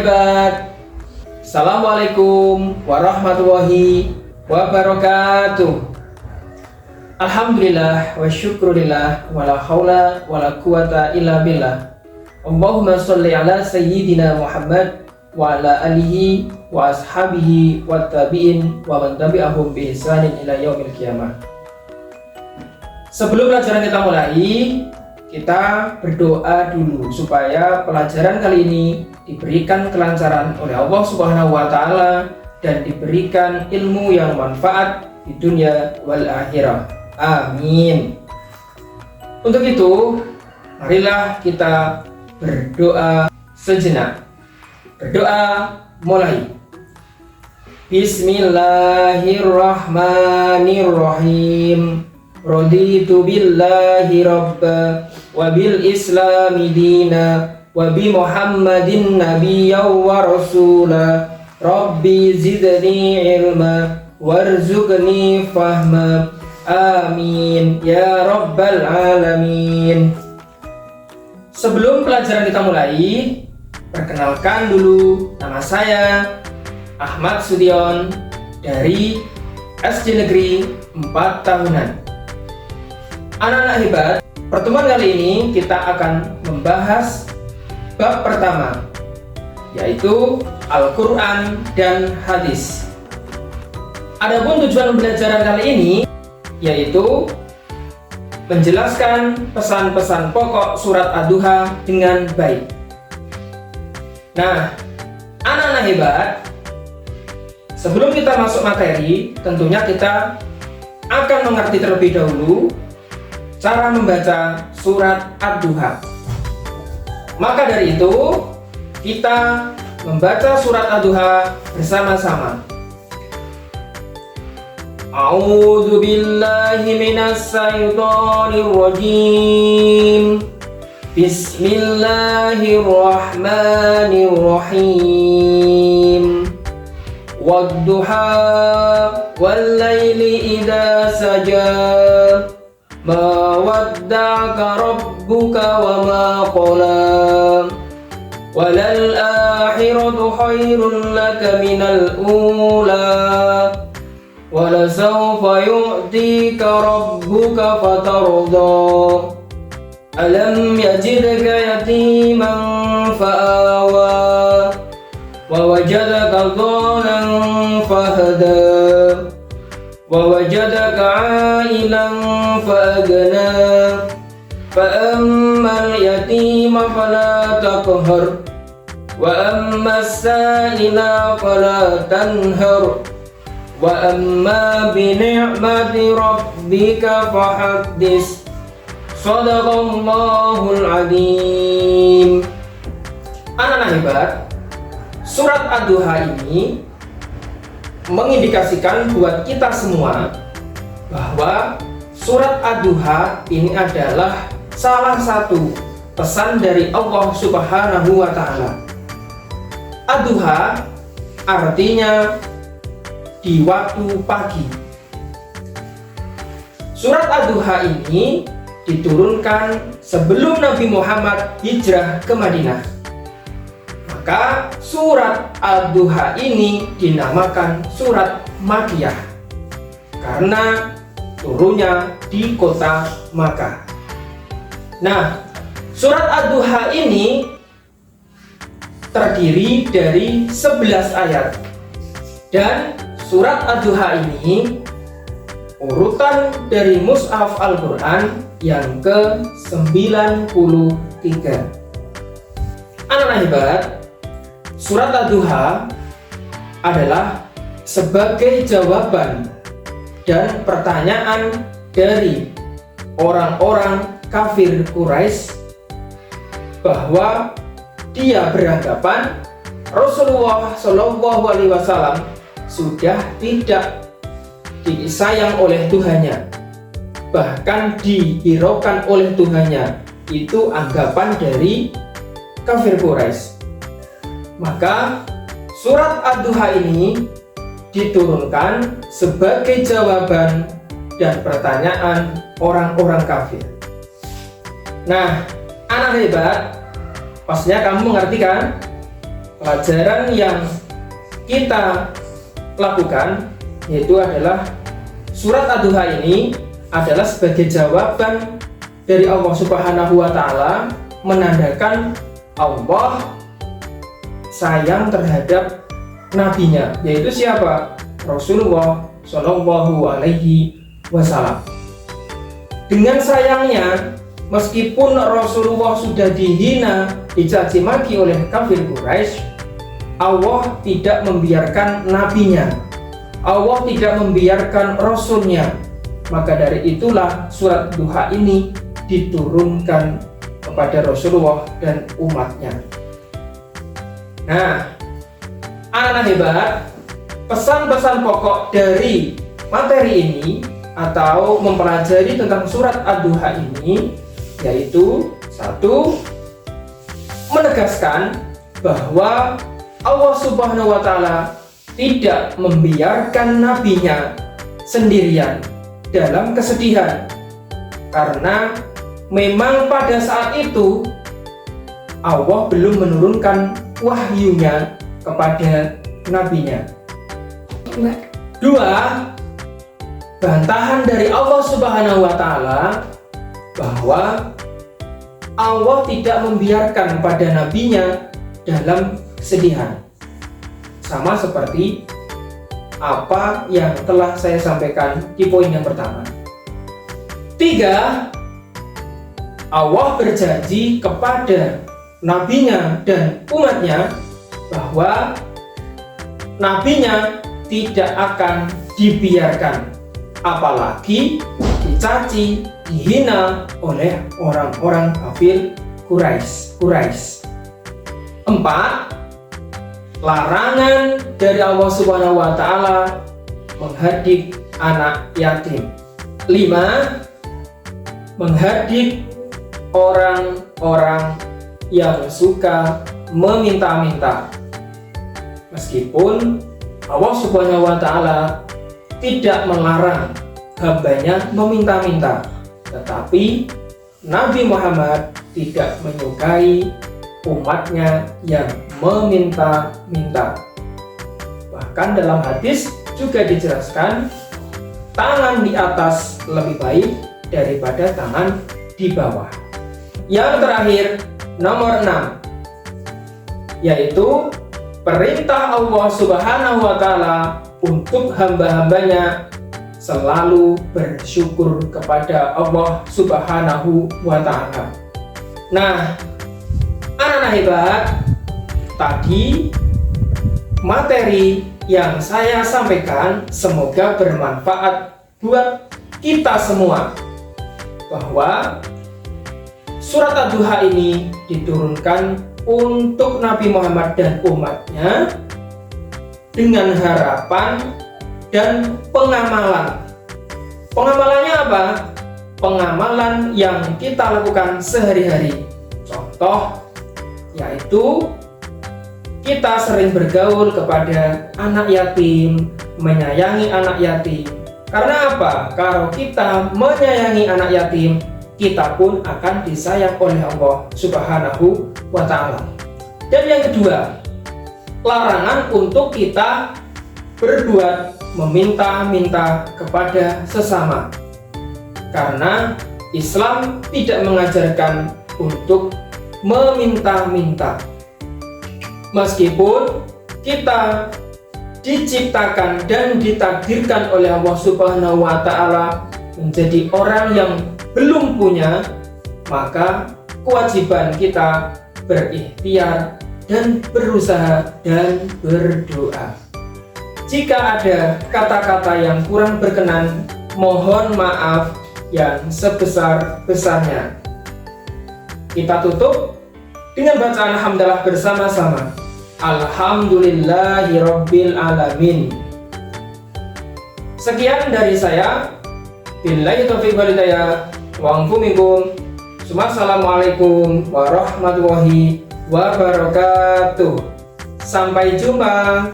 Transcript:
hebat. Assalamualaikum warahmatullahi wabarakatuh. Alhamdulillah wa syukurillah wa la hawla wa la quwata illa billah. Allahumma sholli ala sayyidina Muhammad wa ala alihi wa ashabihi wa tabi'in wa man tabi'ahum bi ihsanin ila yaumil qiyamah. Sebelum pelajaran kita mulai, kita berdoa dulu supaya pelajaran kali ini diberikan kelancaran oleh Allah Subhanahu wa taala dan diberikan ilmu yang manfaat di dunia wal akhirah. Amin. Untuk itu, marilah kita berdoa sejenak. Berdoa mulai. Bismillahirrahmanirrahim. Raditu billahi rabba wa bil islami dina wa bi Muhammadin nabiyyan wa rasula. Rabbi zidni ilma warzuqni fahma. Amin ya rabbal alamin. Sebelum pelajaran kita mulai, perkenalkan dulu, nama saya Ahmad Sudion dari SD Negeri 4 Tahunan. Anak-anak hebat, pertemuan kali ini kita akan membahas bab pertama, yaitu Al-Quran dan Hadis. Adapun tujuan pembelajaran kali ini yaitu menjelaskan pesan-pesan pokok surat Ad-Duha dengan baik. Nah, anak-anak hebat, sebelum kita masuk materi, tentunya kita akan mengerti terlebih dahulu cara membaca surat Ad-Duha. Maka dari itu, kita membaca surat Ad-Duha bersama-sama. A'udzu billahi minas syaitonir rajim. Bismillahirrahmanirrahim. Wadduha wal laili idza saja. Ma wadda'aka rabbuka wa ma qala. Walal akhiratu khairun laka minal ula. Walasawfa yu'tika rabbuka fatarda. Alam yajidka yatiman fa'awa. Wa wajadaka dhalan fahada. Wa wajadaka 'ailan fa'agna. Fa'ammal yatima fala taqhar. Wa ammas sa'ila fala tanhar. Wa amma bi ni'mati rabbika fahaddits. Shadaqallahul adzim. Anak-anak hebat, surat Ad-Duha ini mengindikasikan buat kita semua bahwa surat Ad-Duha ini adalah salah satu pesan dari Allah Subhanahu wa taala. Ad-Duha artinya di waktu pagi. Surat Ad-Duha ini diturunkan sebelum Nabi Muhammad hijrah ke Madinah. Maka surat Ad-Duha ini dinamakan surat Makkiyah karena turunnya di kota Makkah. Nah, surat Ad-Duha ini terdiri dari 11 ayat. Dan surat Ad-Duha ini urutan dari Mushaf Al-Quran yang ke-93. Anak-anak hebat, surat Ad-Duha adalah sebagai jawaban dan pertanyaan dari orang-orang kafir Quraisy bahwa dia beranggapan Rasulullah Shallallahu Alaihi Wasallam sudah tidak disayang oleh Tuhannya, bahkan dihiraukan oleh Tuhannya. Itu anggapan dari kafir Quraisy. Maka surat Ad-Duha ini diturunkan sebagai jawaban dan pertanyaan orang-orang kafir. Nah, anak hebat, pastinya kamu mengerti kan pelajaran yang kita lakukan yaitu adalah surat Ad-Duha ini adalah sebagai jawaban dari Allah Subhanahu wa Ta'ala, menandakan Allah sayang terhadap nabinya, yaitu siapa? Rasulullah Shallallahu Alaihi Wasallam. Dengan sayangnya, meskipun Rasulullah sudah dihina, dicaci maki oleh kafir Quraisy, Allah tidak membiarkan nabinya, Allah tidak membiarkan rasulnya. Maka dari itulah surat Duha ini diturunkan kepada Rasulullah dan umatnya. Nah, anak-anak hebat, pesan-pesan pokok dari materi ini atau mempelajari tentang surat Ad-Duha ini yaitu: 1. Menegaskan bahwa Allah Subhanahu wa Ta'ala tidak membiarkan nabinya sendirian dalam kesedihan, karena memang pada saat itu Allah belum menurunkan wahyunya kepada nabinya. 2. Bantahan dari Allah Subhanahu wa Ta'ala bahwa Allah tidak membiarkan pada nabinya dalam kesedihan, sama seperti apa yang telah saya sampaikan di poin yang pertama. 3. Allah berjanji kepada nabinya dan umatnya bahwa nabinya tidak akan dibiarkan, apalagi dicaci, dihina oleh orang-orang kafir Quraisy. 4. Larangan dari Allah Subhanahu wa Ta'ala menghardik anak yatim. 5. Menghardik orang-orang yang suka meminta-minta. Meskipun Allah Subhanahu wa Ta'ala tidak melarang hambanya meminta-minta, tetapi Nabi Muhammad tidak menyukai umatnya yang meminta-minta. Bahkan dalam hadis juga dijelaskan, tangan di atas lebih baik daripada tangan di bawah. Yang terakhir, nomor 6, yaitu perintah Allah Subhanahu wa Ta'ala untuk hamba-hambanya selalu bersyukur kepada Allah Subhanahu wa Ta'ala. Nah, anak-anak hebat, tadi materi yang saya sampaikan semoga bermanfaat buat kita semua, bahwa surat Ad-Duha ini diturunkan untuk Nabi Muhammad dan umatnya dengan harapan dan pengamalan. Pengamalannya apa? Pengamalan yang kita lakukan sehari-hari. Contoh yaitu kita sering bergaul kepada anak yatim, menyayangi anak yatim. Karena apa? Kalau kita menyayangi anak yatim, kita pun akan disayang oleh Allah Subhanahu wa Ta'ala. Dan yang kedua, larangan untuk kita berbuat meminta-minta kepada sesama, karena Islam tidak mengajarkan untuk meminta-minta. Meskipun kita diciptakan dan ditakdirkan oleh Allah Subhanahu wa Ta'ala menjadi orang yang belum punya, maka kewajiban kita berikhtiar dan berusaha dan berdoa. Jika ada kata-kata yang kurang berkenan, mohon maaf yang sebesar-besarnya. Kita tutup dengan bacaan hamdalah bersama-sama. Alhamdulillahirabbil alamin. Sekian dari saya. Billahi taufiq wal hidayah. Wa anfu minkum. Wassalamualaikum warahmatullahi wabarakatuh. Sampai jumpa.